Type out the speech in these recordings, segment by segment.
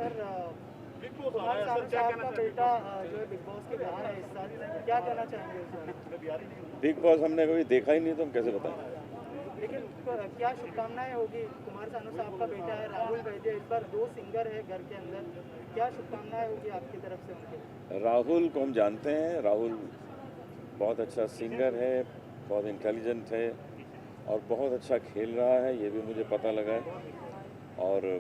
Sir Kumar Sanu साहब का बेटा जो है बिग बॉस के बाहर है इस साल, क्या कहना चाहेंगे उस बारे में? बिग बॉस हमने कभी देखा ही नहीं तो हम कैसे बताएं। लेकिन क्या शुभकामनाएं होगी? कुमार सानू साहब का बेटा है राहुल वैद्य, इस बार 2 सिंगर है घर के अंदर, क्या शुभकामनाएं होगी आपकी तरफ से उनके? राहुल को हम जानते हैं, राहुल बहुत अच्छा सिंगर है, बहुत इंटेलिजेंट है और बहुत अच्छा खेल रहा है, ये भी मुझे पता लगा है। और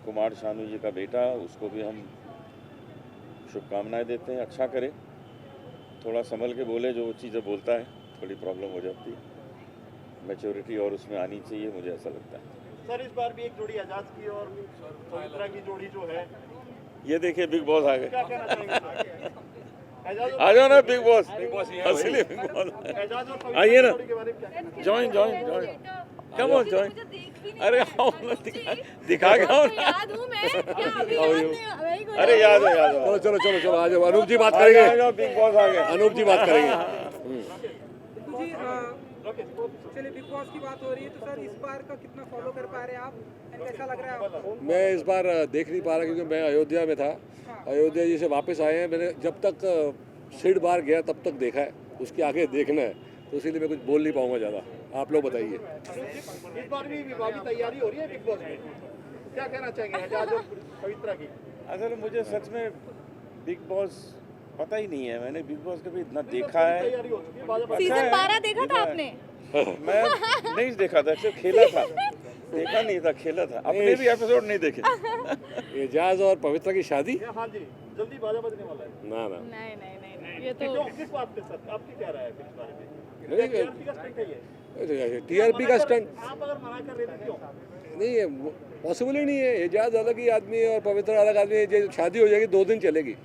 कुमार शानू जी का बेटा, उसको भी हम शुभकामनाएं देते हैं, अच्छा करे, थोड़ा संभल के बोले, जो चीज़ें बोलता है थोड़ी प्रॉब्लम हो जाती है, मैच्योरिटी और उसमें आनी चाहिए, मुझे ऐसा लगता है। सर इस बार भी एक जोड़ी आजाद की और पवित्रा की जोड़ी जो है, ये देखिए बिग बॉस आ गए। क्या कहना चाहेंगे? आ जाओ ना बिग बॉस, असली बिग बॉस एजाज और पवित्रा आइए ना, की जोड़ी के बारे में क्या कहना join join join, come on join. अरे आओ ना, दिखा के आओ ना। याद हूँ मैं, क्या अभी याद नहीं? अरे याद है, याद है। चलो चलो चलो आ जाओ, अनूप जी बात आ करेंगे, जाओ, बिग बॉस आ गए। अनूप जी बात करेंगे। जी चलिए बिग बॉस की बात हो रही है, तो सर इस बार का कितना फॉलो कर पा रहे हैं आप, एंड कैसा लग रहा है आपको? मैं इस बार देख नहीं पा रहा क्योंकि मैं अयोध्या में था। अयोध्या जी से वापस आए हैं, मैंने जब तक सिड बार गया तब तक देखा है, उसके आगे देखना है, तो इसीलिए मैं कुछ बोल नहीं पाऊंगा ज़्यादा। आप लोग बताइए। इस बार भी विवाह की तैयारी हो रही है बिग बॉस में, क्या कहना चाहेंगे एजाज और पवित्रा की? असल में मुझे सच में बिग बॉस पता ही नहीं है, मैंने बिग बॉस कभी इतना देखा है। तैयारी हो चुकी है, बाजा सीजन 12 देखा था आपने? मैं नहीं देखा था, सिर्फ खेला था, देखा नहीं था, खेला था, अपने भी एपिसोड नहीं देखे। एजाज और पवित्रा की शादी? हाँ जी, जल्दी बाजा बजने वाला है। ना ना नहीं नहीं नहीं, ये क्यों, तो किस बात पे सर, आपकी क्या राय है इस बारे में? नहीं, TRP का स्टंट है ये? टीआरपी का स्टंट आप अगर मना कर रहे थे क्यों? नहीं है, पॉसिबल ही नहीं है। एजाज अलग ही आदमी है और पवित्रा अलग आदमी है। जो शादी हो जाएगी 2 दिन चलेगी,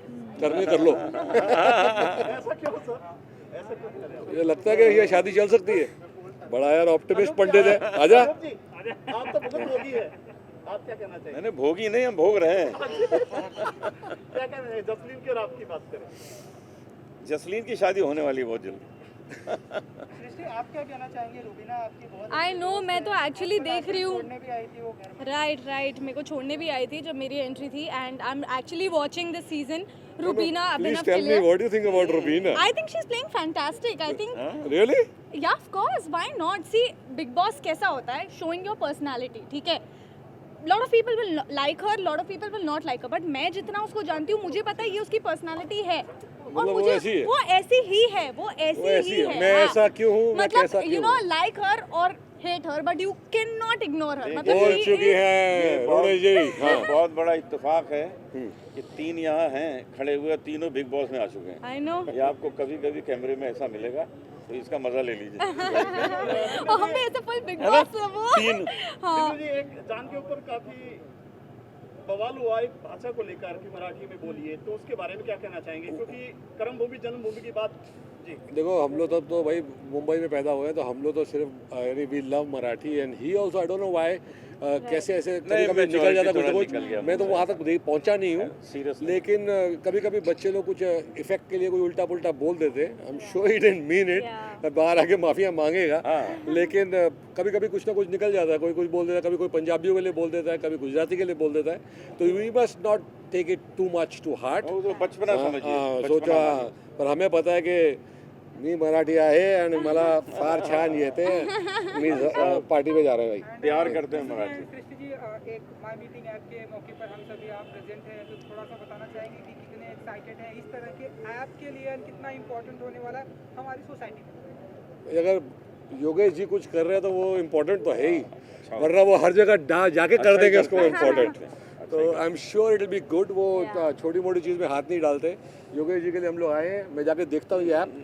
करने कर लो। ऐसा क्यों सर, ऐसा क्यों कर रहे हैं? ये लगता है कि ये शादी चल सकती है। बड़ा यार ऑप्टिमिस्ट पंडित है। आजा। अनूप जी, आप तो बहुत भोगी है, आप क्या कहना चाहिए? मैंने भोगी नहीं, हम भोग रहे हैं। क्या कहना चाहिए जसलीन की और आपकी बात करें? जसलीन की शादी होने वाली है बहुत जल्दी। सृष्टि, आप क्या कहना चाहेंगे? रूबीना आपकी बहुत आई नो, मैं तो एक्चुअली देख रही हूँ। छोड़ने भी आई थी वो घर में। राइट, मेरे को छोड़ने भी आई थी जब मेरी एंट्री थी, and I am actually watching this season. Rubina please Abhinav tell me what you think about Rubina? I think she is playing fantastic. I think really? Yeah of course, why not? See, Bigg Boss कैसा होता है, showing your personality, ठीक है? Lot of people will like her, lot of people will not like her, but मैं जितना उसको जानती हूँ, मुझे पता है ये उसकी पर्सनालिटी है, और वो मुझे ऐसी है? वो ऐसी ही है, वो ऐसी ही है। मैं हाँ। ऐसा क्यों हूँ, मैं कैसा मतलब क्यों यू नो, हूँ? लाइक हर और hate her, but you can not ignore her. मतलब बोल he चुकी is- है रोने जी। हाँ बहुत बड़ा इत्तेफाक है कि 3 यहाँ हैं खड़े हुए, तीनों बिग बॉस में आ चुके हैं। I know। ये आपको कभी कभी कैमरे में ऐसा मिलेगा, तो इसका मजा ले लीजिए। और हमें ऐसा फुल बिग बॉस वो। 3 हाँ, जी, एक जान के ऊपर काफी बवाल हुआ एक भाषा को लेकर कि मराठी में बोलिए, तो उसके बारे में क्या कहना चाहेंगे? क्योंकि कर्म भूमि जन्मभूमि की बात जी। देखो, हम लोग तो भाई मुंबई में पैदा हुए हैं, तो हम लोग तो सिर्फ यानी we love Marathi and he also. I don't know why कैसे ऐसे कभी कभी निकल जाता कुछ निकल गया कुछ। मैं तो वहाँ तक पहुँचा नहीं हूँ, Seriously। लेकिन कभी कभी बच्चे लोग कुछ इफेक्ट के लिए कोई उल्टा पुल्टा बोल देते। I am sure he didn't mean it, बाहर आके माफिया मांगेगा। लेकिन कभी कभी कुछ ना कुछ निकल जाता है। कोई कुछ बोल देता है, कभी कोई पंजाबियों के लिए बोल देता है, कभी गुजराती के लिए बोल देता है। तो we must not take it too much to heart. वो तो बचपना समझिए, सोचा, पर हमें पता है कि मी मराठी आहे आणि मला फार छान येते। मी पार्टी पे जा रहे हैं भाई। प्यार करते हैं मराठी। सृष्टि जी, एक माय मीटिंग ऐप के मौके पर हम सभी आप प्रेजेंट हैं, तो थोड़ा सा बताना चाहेंगे कि कितने एक्साइटेड हैं इस तरह के ऐप के लिए, और कितना इम्पोर्टेंट होने वाला है हमारी सोसाइटी में? अगर योगेश जी कुछ कर रहे हैं तो वो इम्पोर्टेंट तो है ही, वरना वो हर जगह जाके कर देंगे उसको इम्पोर्टेंट। तो I am sure it will be good. वो छोटी मोटी चीज़ में हाथ नहीं डालते। योगेश जी के लिए हम लोग आए हैं। मैं जाके देखता हूँ ये ऐप,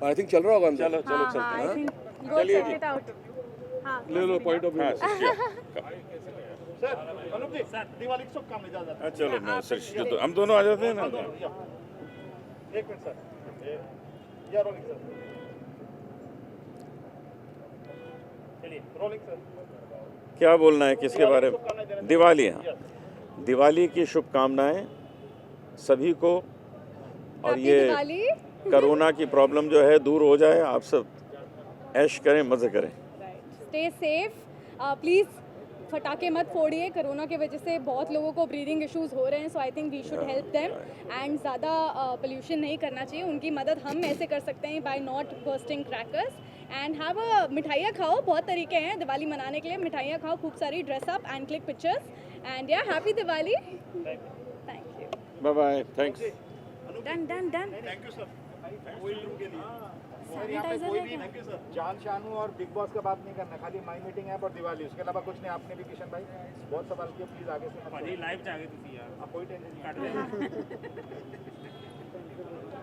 आई थिंक चल रहा होगा अंदर। चलो चलो चलते आई हैं। Think go check it out. हाँ, ले लो पॉइंट ऑफ व्यू। हाँ, सर अनूप जी, दिवाली की शुभकामनाएं ज़्यादा। हाँ, चलो मैं सर, तो हम दोनों आ जाते हैं ना। एक मिनट सर, या रोलिंग सर, चलिए रोलिंग सर। क्या बोलना है किसके बारे में? दिवाली। हाँ, दिवाली की शुभकामनाएं सभी को, और हैप्पी ये दिवाली। कोरोना की प्रॉब्लम जो है दूर हो जाए। आप सब ऐश करें, मज़े करें। स्टे सेफ, प्लीज फटाके मत फोड़िए, कोरोना की वजह से बहुत लोगों को ब्रीदिंग इश्यूज हो रहे हैं, so I think we should help them and ज़्यादा पोल्यूशन नहीं करना चाहिए। उनकी मदद हम ऐसे कर सकते हैं by not bursting crackers and have a मिठाइयाँ खाओ, बहुत तरीके हैं दिवाली मनाने के लिए, मिठाइयाँ खाओ खूब सारी, dress up and click pictures and yeah happy Diwali. Thank you. Bye bye, thanks. Done done done. Thank you sir, कोई लूँ के लिए सैनिटाइजर है क्या? Thank you sir. Jaan Shanu और बिग बॉस का बात नहीं करना, खाली माई मीटिंग ऐप और दिवाली, उसके अलावा कुछ नहीं। आपने भी किशन भाई बहुत सवाल किया, प्लीज आगे से मत भाजी लाइव जागे तुसी यार, आप कोई टेंशन नहीं। काट ले।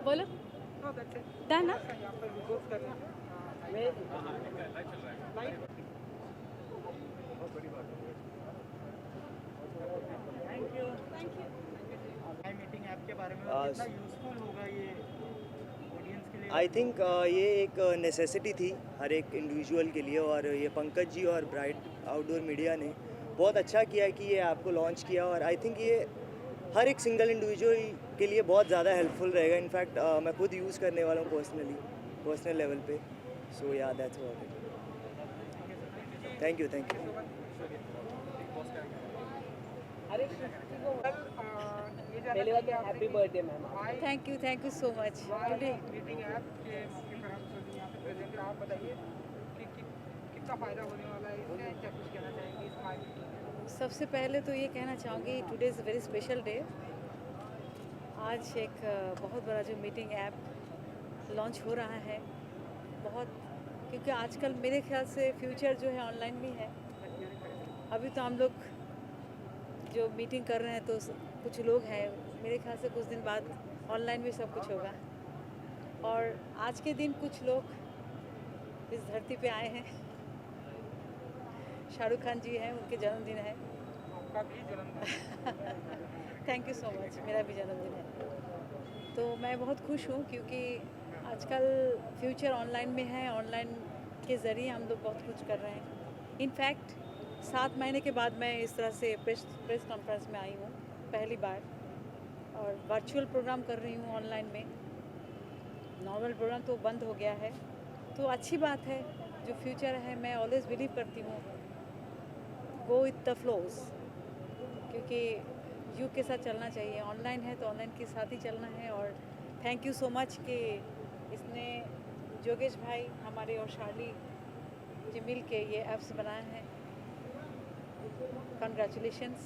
बोलो नो दैट्स इट। डन ना। यहाँ पर रिपोर्ट करना माई मीटिंग ऐप के बारे में कितना यूजफुल होगा ये ऑडियंस के लिए? आई थिंक ये एक नेसेसिटी थी हर एक इंडिविजुअल के लिए, और ये पंकज जी और ब्राइट आउटडोर मीडिया ने बहुत अच्छा किया कि ये ऐप को लॉन्च किया, और आई थिंक ये हर एक सिंगल इंडिविजुअल के लिए बहुत ज़्यादा हेल्पफुल रहेगा। इनफैक्ट मैं खुद यूज़ करने वाला हूँ पर्सनल लेवल पे। सो या that's what it. Thank you. Happy birthday ma'am. Thank you so much. Meeting app के मौके पर हम सभी यहाँ पे प्रेजेंट हैं। आप बताइए कि कितना फ़ायदा होने वाला है इससे, क्या कुछ कहना चाहेंगे इस माई मीटिंग में? सबसे पहले तो ये कहना चाहूँगी today is very special day. आज एक बहुत बड़ा जो मीटिंग ऐप लॉन्च हो रहा है, बहुत, क्योंकि आजकल मेरे ख्याल से फ्यूचर जो है ऑनलाइन में है। अभी तो हम लोग जो मीटिंग कर रहे हैं तो कुछ लोग हैं, मेरे ख्याल से कुछ दिन बाद ऑनलाइन में सब कुछ होगा। और आज के दिन कुछ लोग इस धरती पे आए हैं, शाहरुख खान जी हैं, उनके जन्मदिन है। आपका भी जन्मदिन। थैंक यू सो मच, मेरा भी जन्मदिन है। तो मैं बहुत खुश हूँ क्योंकि आजकल फ्यूचर ऑनलाइन में है, ऑनलाइन के ज़रिए हम लोग बहुत कुछ कर रहे हैं। इनफैक्ट 7 महीने के बाद मैं इस तरह से प्रेस कॉन्फ्रेंस में आई हूँ पहली बार, और वर्चुअल प्रोग्राम कर रही हूँ ऑनलाइन में। नॉर्मल प्रोग्राम तो बंद हो गया है, तो अच्छी बात है। जो फ्यूचर है, मैं ऑलवेज बिलीव करती हूँ गो विथ द फ्लोज, क्योंकि युग के साथ चलना चाहिए। ऑनलाइन है तो ऑनलाइन के साथ ही चलना है। और थैंक यू सो मच कि इसने जोगेश भाई हमारे और शार्ली जी मिल के ये ऐप्स बनाए हैं। कंग्रेचुलेशंस।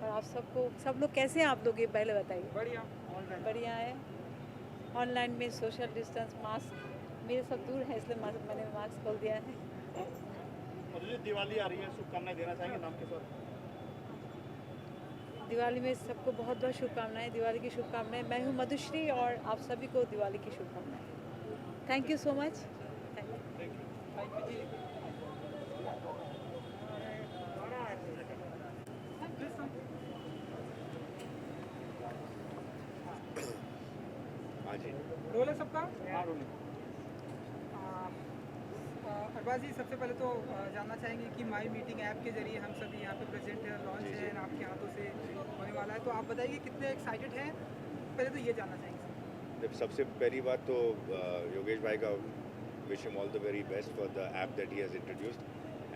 और आप सबको, सब लोग कैसे हैं आप लोग, ये पहले बताइए। बढ़िया ऑनलाइन। बढ़िया है। ऑनलाइन में सोशल डिस्टेंस, मास्क, मेरे सब दूर है इसलिए मैंने मास्क खोल दिया है। और जो दिवाली आ रही है, शुभकामनाएं देना चाहेंगे नाम के साथ? दिवाली में सबको बहुत बहुत शुभकामनाएं, दिवाली की शुभकामनाएं। मैं हूँ मधुश्री और आप सभी को दिवाली की शुभकामनाएं। Thank you so much. Thank you. हाँ जी, रोल है सबका? अरबाज जी, सबसे पहले तो जानना चाहेंगे कि माई मीटिंग ऐप के जरिए हम सभी यहाँ पे प्रेजेंट है, लॉन्च है, आपके हाथों से होने वाला है, तो आप बताइए कितने एक्साइटेड हैं? पहले तो ये जानना चाहेंगे। सबसे पहली बात तो योगेश भाई का wish him all the very best for the app that he has introduced,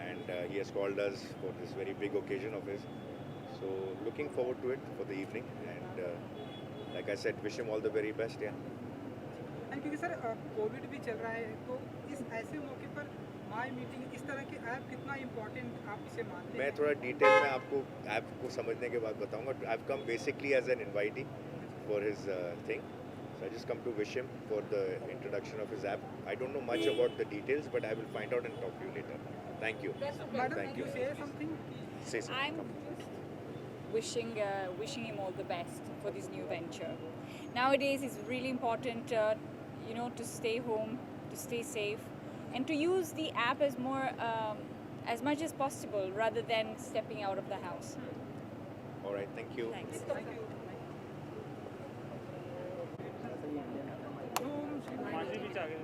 and he has called us for this very big occasion of his. So looking forward to it for the evening, and like I said, wish him all the very best. Yeah. And क्योंकि sir Covid भी चल रहा है, तो इस ऐसे मौके पर माई मीटिंग, इस तरह के ऐप कितना इम्पोर्टेंट आप इसे मानते हैं? मैं थोड़ा डिटेल में आपको ऐप को समझने के बाद बताऊंगा। I've come basically as an invitee for his thing. So I just come to wish him for the introduction of his app. I don't know much about the details, but I will find out and talk to you later. Thank you. Madam, Thank you you. say something? Say something. I'm wishing him all the best for this new venture. Nowadays, it's really important, to stay home, to stay safe, and to use the app as much as possible rather than stepping out of the house. All right. Thank you. Thanks. माजी भी चाहे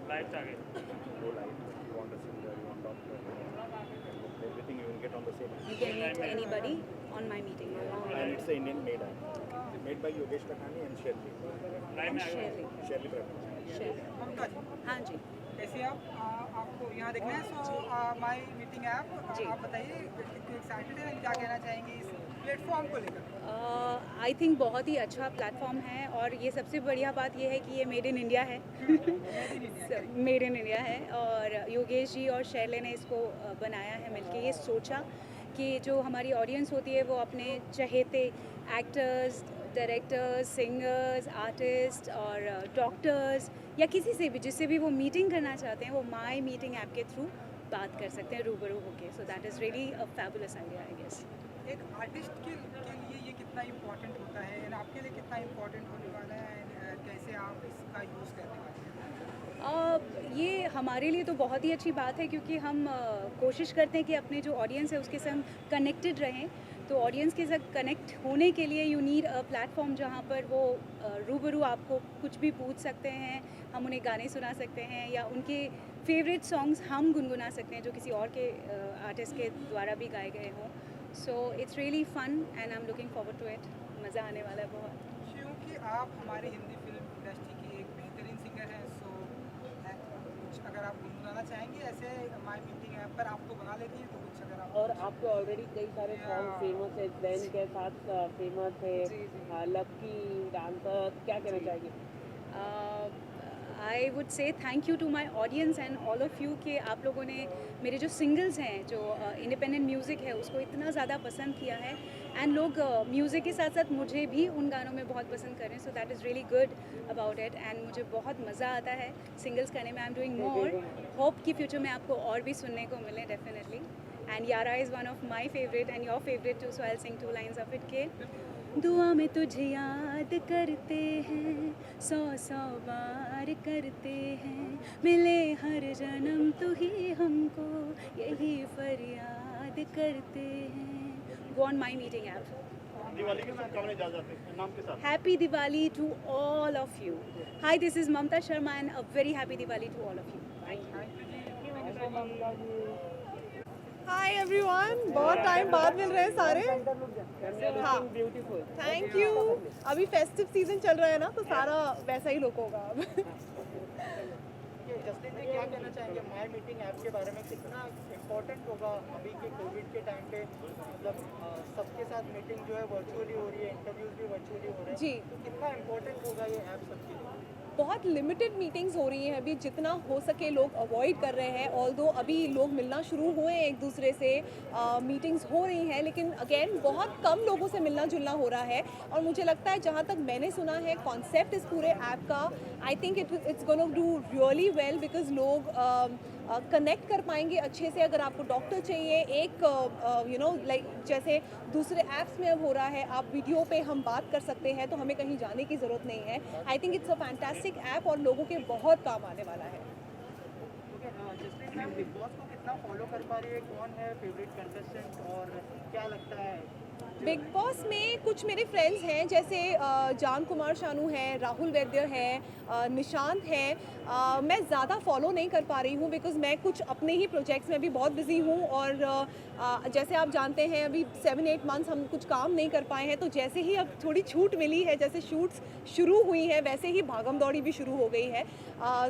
live चाहे Everything you will get on the same. You can meet anybody on my meeting. And it's an Indian made app. Made by Yogesh Takhani and Sherli. Live में आ गए Shirley. Sherli Prabhu. Shirley. ममता जी, हाँ जी। कैसे आपको यहाँ देखना है सो माई meeting app आप बताइए कितने एक्साइटेड हैं, क्या कहना चाहेंगे इस प्लेटफॉर्म को लेकर? आई थिंक बहुत ही अच्छा प्लेटफॉर्म है और ये सबसे बढ़िया बात ये है कि ये मेड इन इंडिया है मेड इन इंडिया है और योगेश जी और शैले ने इसको बनाया है मिलके। ये सोचा कि जो हमारी ऑडियंस होती है वो अपने चहेते एक्टर्स, डायरेक्टर्स, सिंगर्स, आर्टिस्ट और डॉक्टर्स या किसी से भी जिससे भी वो मीटिंग करना चाहते हैं वो माई मीटिंग ऐप के थ्रू बात कर सकते हैं रूबरू होके। So that is really a fabulous idea I guess. एक आर्टिस्ट के लिए ये कितना इम्पोर्टेंट होता है एंड आपके लिए कितना इम्पोर्टेंट होने वाला है एंड कैसे आप इसका यूज़ करने वाले हैं? ये हमारे लिए तो बहुत ही अच्छी बात है क्योंकि हम कोशिश करते हैं कि अपने जो ऑडियंस है उसके साथ हम कनेक्टेड रहें। तो ऑडियंस के साथ कनेक्ट होने के लिए यू नीड अ प्लेटफॉर्म जहाँ पर वो रूबरू आपको कुछ भी पूछ सकते हैं, हम उन्हें गाने सुना सकते हैं या उनके फेवरेट सॉन्ग्स हम गुनगुना सकते हैं जो किसी और के आर्टिस्ट के द्वारा भी गाए गए हों। So it's really fun and I am looking forward to it. मज़ा आने वाला है बहुत। क्योंकि आप हमारी हिंदी फिल्म इंडस्ट्री की एक बेहतरीन सिंगर हैं, सो कुछ अगर आप गुनगुनाना चाहेंगे ऐसे माई मीटिंग ऐप पर आप तो बना लेती हैं, तो कुछ अगर आप और आपके ऑलरेडी कई सारे सॉन्ग फेमस है, जैन के साथ फेमस है, लकी डांसर, क्या कहना चाहिए? I would say thank you to my audience and all of you कि आप लोगों ने मेरे जो सिंगल्स हैं जो इंडिपेंडेंट म्यूज़िक है उसको इतना ज़्यादा पसंद किया है एंड लोग म्यूज़िक के साथ साथ मुझे भी उन गानों में बहुत पसंद करें। So that is really good about it and मुझे बहुत मज़ा आता है सिंगल्स करने में। I am doing more, hope कि फ्यूचर में आपको और भी सुनने को मिले definitely. And Yaara is one of my favourite and your favourite too, so I will sing 2 lines of it के दुआ में तुझे याद करते हैं, 100 बार करते हैं, मिले हर जन्म तू ही हमको, यही फरियाद करते हैं। Go on my meeting app. Diwali के शुभकामनाएं जा जाते हैं नाम के साथ। Happy Diwali to all of you. Hi, this is Mamta Sharma and a very happy Diwali to all of you. Hi everyone, बहुत टाइम बाद मिल रहे हैं सारे। हाँ, थैंक यू। अभी फेस्टिव सीजन चल रहा है ना, तो सारा वैसा ही लुक होगा अब। जस्टिन जी क्या कहना चाहेंगे माई मीटिंग ऐप के बारे में? कितना इम्पोर्टेंट होगा अभी के कोविड के टाइम पे? मतलब सबके साथ मीटिंग जो है वर्चुअली हो रही है, इंटरव्यूज भी वर्चुअली हो रहे हैं जी, तो कितना इम्पोर्टेंट होगा ये ऐप सबके लिए? बहुत लिमिटेड मीटिंग्स हो रही हैं अभी, जितना हो सके लोग अवॉइड कर रहे हैं। ऑल्दो अभी लोग मिलना शुरू हुए हैं एक दूसरे से, मीटिंग्स हो रही हैं, लेकिन अगेन बहुत कम लोगों से मिलना जुलना हो रहा है। और मुझे लगता है जहाँ तक मैंने सुना है कॉन्सेप्ट इस पूरे ऐप का, आई think it's gonna do really well because लोग कनेक्ट कर पाएंगे अच्छे से। अगर आपको डॉक्टर चाहिए, एक यू नो लाइक जैसे दूसरे ऐप्स में अब हो रहा है, आप वीडियो पे हम बात कर सकते हैं तो हमें कहीं जाने की ज़रूरत नहीं है। आई think it's a fantastic app और लोगों के बहुत काम आने वाला है। जस्टिन मैम बिग बॉस को कितना फॉलो कर पा रही है? कौन है फेवरेट कंटेस्टेंट और क्या लगता है? बिग बॉस में कुछ मेरे फ्रेंड्स हैं, जैसे जान कुमार शानू हैं, राहुल वैद्य हैं, निशांत हैं। मैं ज़्यादा फॉलो नहीं कर पा रही हूँ बिकॉज़ मैं कुछ अपने ही प्रोजेक्ट्स में भी बहुत बिजी हूँ और जैसे आप जानते हैं अभी 7-8 मंथ्स हम कुछ काम नहीं कर पाए हैं। तो जैसे ही अब थोड़ी छूट मिली है, जैसे शूट्स शुरू हुई हैं, वैसे ही भागम दौड़ी भी शुरू हो गई है।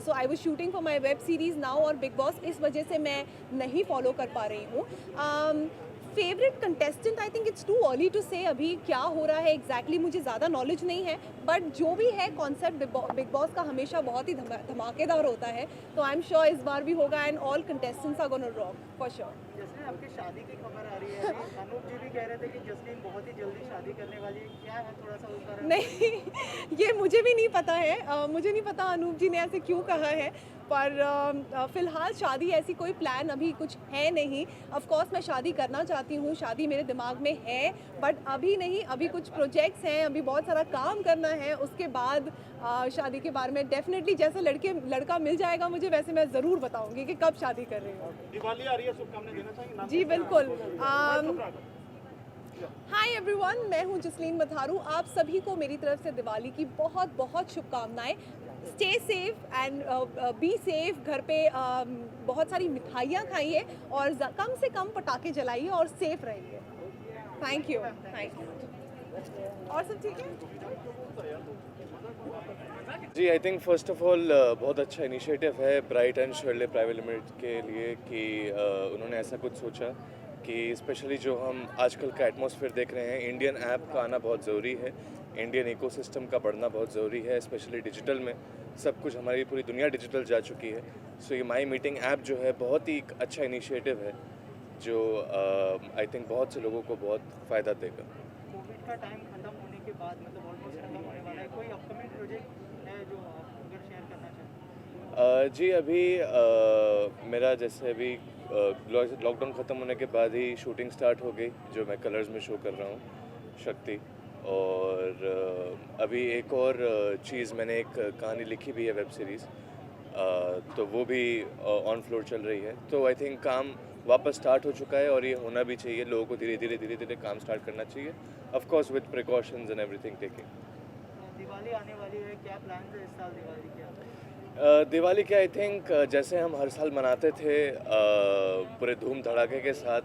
So I was shooting for my web series now और बिग बॉस इस वजह से मैं नहीं फॉलो कर पा रही हूँ। Favourite contestant, I think it's too early to say अभी क्या हो रहा है एग्जैक्टली मुझे ज़्यादा नॉलेज नहीं है, बट जो भी है कॉन्सेप्ट बिग बॉस का हमेशा बहुत ही धमाकेदार होता है। तो आई एम श्योर इस बार भी होगा and all contestants are gonna rock for sure. Justin आपकी शादी की खबर आ रही है अभी। अनूप जी भी कह रहे थे कि जस्टिन बहुत ही जल्दी शादी करने वाली है, क्या है थोड़ा सा उस बारे में? नहीं, ये मुझे भी नहीं पता है। मुझे नहीं पता अनूप जी ने ऐसे क्यों कहा है, पर फ़िलहाल शादी ऐसी कोई प्लान अभी कुछ है नहीं। ऑफ कोर्स मैं शादी करना चाहती हूँ, शादी मेरे दिमाग में है, बट अभी नहीं। अभी कुछ प्रोजेक्ट्स हैं, अभी बहुत सारा काम करना है, उसके बाद शादी के बारे में डेफिनेटली जैसे लड़का मिल जाएगा मुझे, वैसे मैं ज़रूर बताऊँगी कि कब शादी कर रही हूँ। दिवाली आ रही है, शुभकामनाएं देना चाहेंगे? जी बिल्कुल। हाय एवरीवन, मैं हूँ जसलीन मथारू। आप सभी को मेरी तरफ से दिवाली की बहुत बहुत शुभकामनाएं। Stay safe and be safe. घर पे बहुत सारी मिठाइयाँ खाइए और कम से कम पटाखे जलाइए और सेफ रहिए। Thank you. और सब ठीक है? जी I think first of all बहुत अच्छा इनिशिएटिव है bright and Shirley private limited के लिए कि उन्होंने ऐसा कुछ सोचा कि स्पेशली जो हम आजकल का एटमॉस्फेयर देख रहे हैं, इंडियन ऐप का आना बहुत ज़रूरी है, इंडियन इकोसिस्टम का बढ़ना बहुत ज़रूरी है, स्पेशली डिजिटल में सब कुछ, हमारी पूरी दुनिया डिजिटल जा चुकी है। सो ये माई मीटिंग ऐप जो है बहुत ही अच्छा इनिशिएटिव है जो आई थिंक बहुत से लोगों को बहुत फ़ायदा देगा। कोविड का टाइम खत्म होने के बाद मतलब ऑलमोस्ट खत्म होने वाला है, कोई अपकमिंग प्रोजेक्ट है जो आप अगर शेयर करना चाहें? जी अभी मेरा जैसे अभी लॉकडाउन ख़त्म होने के बाद ही शूटिंग स्टार्ट हो गई जो मैं कलर्स में शो कर रहा हूँ, शक्ति। और अभी एक और चीज़ मैंने एक कहानी लिखी भी है, वेब सीरीज़, तो वो भी ऑन फ्लोर चल रही है। तो आई थिंक काम वापस स्टार्ट हो चुका है और ये होना भी चाहिए, लोगों को धीरे धीरे काम स्टार्ट करना चाहिए, of course with precautions and everything taking. Diwali आने वाली है, क्या प्लान है इस साल दिवाली के? दिवाली के आई थिंक जैसे हम हर साल मनाते थे पूरे धूम धड़ाके के साथ,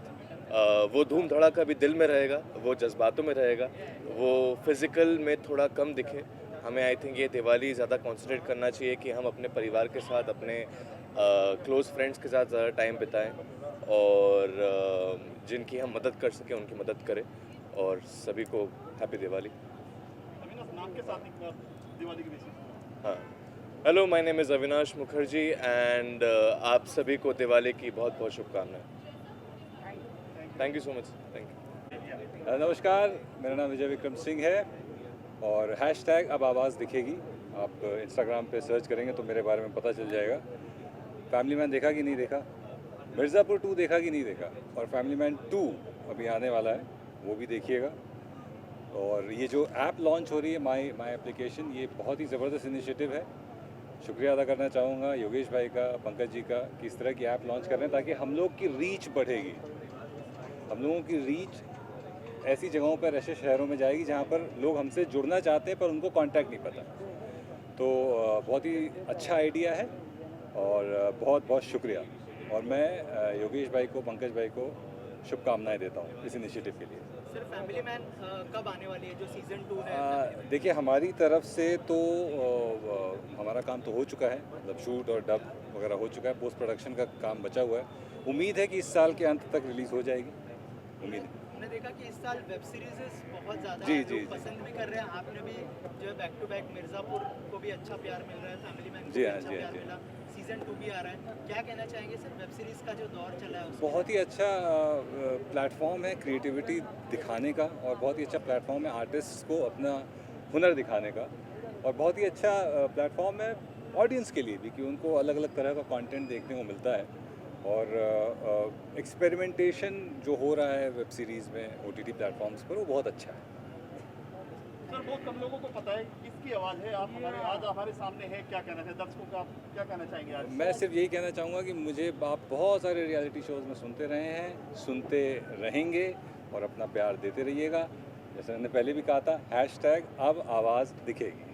वो धूम धड़ाका भी दिल में रहेगा, वो जज्बातों में रहेगा, वो फिज़िकल में थोड़ा कम दिखे। हमें आई थिंक ये दिवाली ज़्यादा कॉन्सेंट्रेट करना चाहिए कि हम अपने परिवार के साथ, अपने क्लोज़ फ्रेंड्स के साथ ज़्यादा टाइम बिताएं और जिनकी हम मदद कर सकें उनकी मदद करें, और सभी को हैप्पी दिवाली। नाम के साथ एक दिवाली के विशेष। हाँ, hello, my name is Avinash Mukherjee and आप सभी को दिवाली की बहुत बहुत शुभकामनाएं। Thank you so much. Thank you. नमस्कार, मेरा नाम विजय विक्रम सिंह है और हैशटैग अब आवाज़ दिखेगी, आप इंस्टाग्राम पे सर्च करेंगे तो मेरे बारे में पता चल जाएगा। फैमिली मैन देखा कि नहीं देखा, मिर्ज़ापुर 2 देखा कि नहीं देखा, और फैमिली मैन 2 अभी आने वाला है, वो भी देखिएगा। और ये जो ऐप लॉन्च हो रही है माई एप्लीकेशन, ये बहुत ही ज़बरदस्त इनिशिएटिव है। शुक्रिया अदा करना चाहूँगा योगेश भाई का, पंकज जी का, कि इस तरह की ऐप लॉन्च कर रहे हैं ताकि हम लोग की रीच बढ़ेगी। हम लोगों की रीच ऐसी जगहों पर, ऐसे शहरों में जाएगी जहाँ पर लोग हमसे जुड़ना चाहते हैं पर उनको कांटेक्ट नहीं पता। तो बहुत ही अच्छा आइडिया है और बहुत बहुत शुक्रिया, और मैं योगेश भाई को, पंकज भाई को शुभकामनाएं देता हूँ इस इनिशिएटिव के लिए। सर फैमिली मैन कब आने वाली है जो सीज़न 2 है? देखिए, हमारी तरफ से तो हमारा काम तो हो चुका है, मतलब शूट और डब वगैरह हो चुका है, पोस्ट प्रोडक्शन का काम बचा हुआ है। उम्मीद है कि इस साल के अंत तक रिलीज़ हो जाएगी, उम्मीद है। हमने देखा कि इस साल वेब सीरीज़ बहुत ज़्यादा जी पसंद भी कर रहे हैं, आपने भी जो है बैक टू बैक मिर्ज़ापुर को भी अच्छा प्यार मिल रहा है, फैमिली मैन को भी अच्छा प्यार मिला, सीज़न 2 भी आ रहा है, क्या कहना चाहेंगे सर वेब सीरीज़ का जो दौर चला है? बहुत ही अच्छा प्लेटफॉर्म है क्रिएटिविटी दिखाने का, और बहुत ही अच्छा प्लेटफॉर्म है आर्टिस्ट को अपना हुनर दिखाने का, और बहुत ही अच्छा प्लेटफॉर्म है ऑडियंस के लिए भी कि उनको अलग अलग तरह का कंटेंट देखने को मिलता है। और एक्सपेरिमेंटेशन जो हो रहा है वेब सीरीज़ में OTT प्लेटफॉर्म्स पर, वो बहुत अच्छा है। सर बहुत कम लोगों को पता है किसकी आवाज़ है, आप आज हमारे सामने है, क्या कहना है दर्शकों का, आप क्या कहना चाहेंगे आज? मैं सिर्फ यही कहना चाहूँगा कि मुझे आप बहुत सारे रियलिटी शोज़ में सुनते रहे हैं, सुनते रहेंगे, और अपना प्यार देते रहिएगा। जैसे मैंने पहले भी कहा था, हैशटैग अब आवाज़ दिखेगी।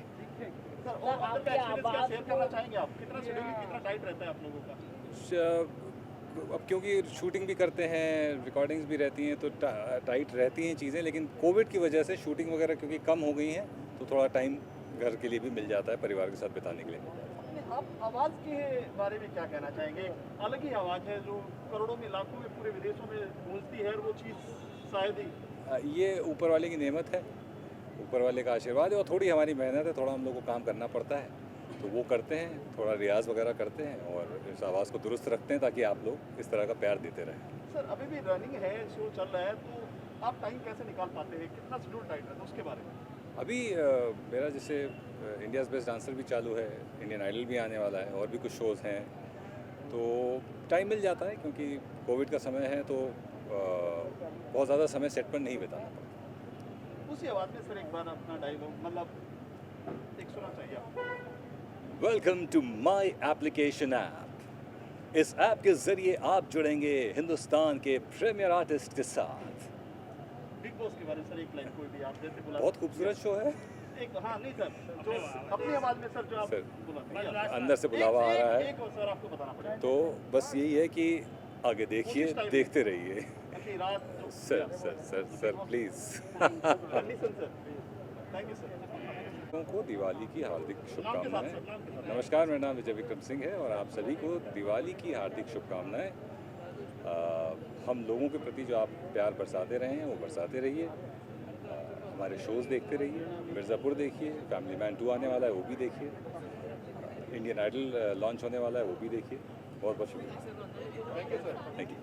सर और आपका एक्सपीरियंस क्या शेयर करना चाहेंगे आप? कितना शेड्यूल कितना टाइट रहता है आप लोगों का? अब क्योंकि शूटिंग भी करते हैं, रिकॉर्डिंग्स भी रहती हैं, तो टाइट रहती हैं चीज़ें, लेकिन कोविड की वजह से शूटिंग वगैरह क्योंकि कम हो गई हैं, तो थोड़ा टाइम घर के लिए भी मिल जाता है परिवार के साथ बिताने के लिए। आप आवाज़ के बारे में क्या कहना चाहेंगे? अलग ही आवाज़ है जो करोड़ों में, लाखों में, पूरे विदेशों में गूंजती है, और वो चीज़ शायद ही ये ऊपर वाले की नेमत है, ऊपर वाले का आशीर्वाद है, और थोड़ी हमारी मेहनत है, थोड़ा हम लोग को काम करना पड़ता है, तो वो करते हैं, थोड़ा रियाज़ वगैरह करते हैं और इस आवाज़ को दुरुस्त रखते हैं ताकि आप लोग इस तरह का प्यार देते रहें। सर अभी भी रनिंग है, शो चल रहा है, तो आप टाइम कैसे निकाल पाते हैं? कितना शेड्यूल टाइट रहता है उसके बारे में? अभी मेरा जैसे इंडियाज़ बेस्ट डांसर भी चालू है, इंडियन आइडल भी आने वाला है, और भी कुछ शोज़ हैं, तो टाइम मिल जाता है क्योंकि कोविड का समय है, तो बहुत ज़्यादा समय सेट पर नहीं बिताना पड़ता। उसी आवाज़ में सर एक बार अपना डायलॉग, मतलब एक सुना चाहिए आपको। Welcome to my application app. इस ऐप के ज़रिए आप जुड़ेंगे हिंदुस्तान के प्रीमियर आर्टिस्ट के साथ। बिग बॉस के बारे में सर एक लाइन कोई भी आप जैसे बोला, बहुत खूबसूरत शो है। एक हाँ नहीं सर, जो अपनी आवाज़ में सर जो आप बोला, अंदर से बुलावा आ रहा है, एक सर आपको बताना पड़ेगा। तो बस यही है कि आगे देखिए, देखते रहिए। रात sir please condition sir thank you sir लोगों को दिवाली की हार्दिक शुभकामनाएं। नमस्कार, मेरा नाम विजय विक्रम सिंह है और आप सभी को दिवाली की हार्दिक शुभकामनाएं। हम लोगों के प्रति जो आप प्यार बरसाते रहे हैं वो बरसाते रहिए। हमारे शोज़ देखते रहिए, मिर्ज़ापुर देखिए, फैमिली मैन 2 आने वाला है वो भी देखिए, इंडियन आइडल लॉन्च होने वाला है वो भी देखिए। बहुत बहुत शुक्रिया। Thank you sir thank you.